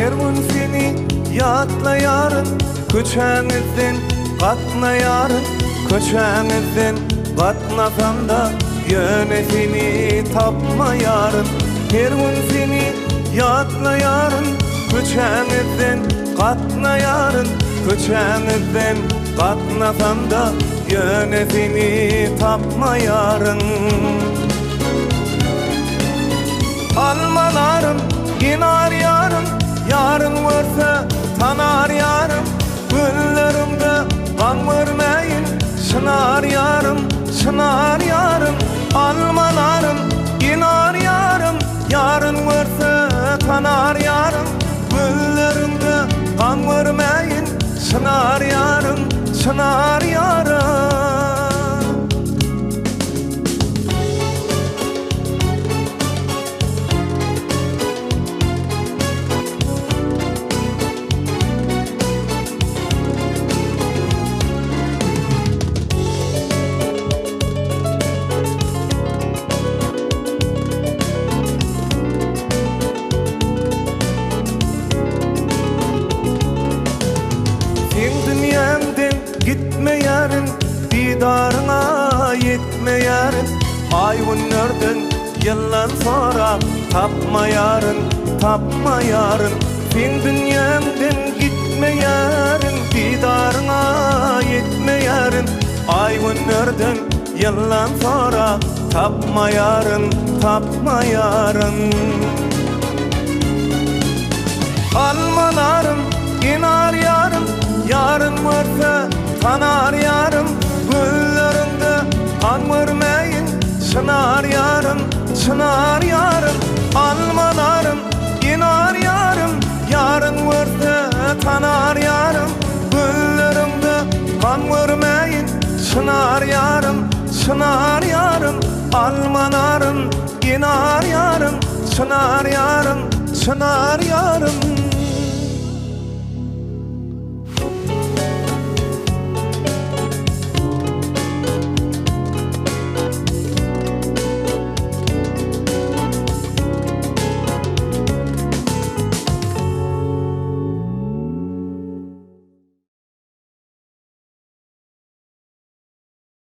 her gün seni yadlayarım. Köçäňizden gatnaýarym, köçäňizden gatnasam da ýönesini tapmaýarym. Her gün seni yadlaýarym, köçäňizden gatnaýarym, köçäňizden gatnasam da ýönesini tapmaýarym. Almalarım, ginar yarım, yarın varsa tanar yarım. Günlerimde kan vermeyin, sınar yarım, sınar yarım. Almalarım, ginar yarım, yarın varsa tanar yarım. Günlerimde kan vermeyin, sınar yarım, sınar yarım. Gitmeýärin, didaryňa ýetmeýärin. Ay günlerden ýyllan sonra tapmaýaryn, tapmaýaryn. Sen dünýämden gitmeýärin, didaryňa ýetmeýärin. Ay günlerden ýyllan sonra tapmaýaryn, tapmaýaryn. Almalarym, ginar yarym, yarın varsa tanar yarım. Güllerinde kan vermeyin, sınar yarım, sınar yarım. Almalarım, ginar yarım, yarın varsa tanar yarım. Güllerinde kan vermeyin, sınar yarım, sınar yarım. Almalarım, ginar yarım, sınar yarım, sınar yarım.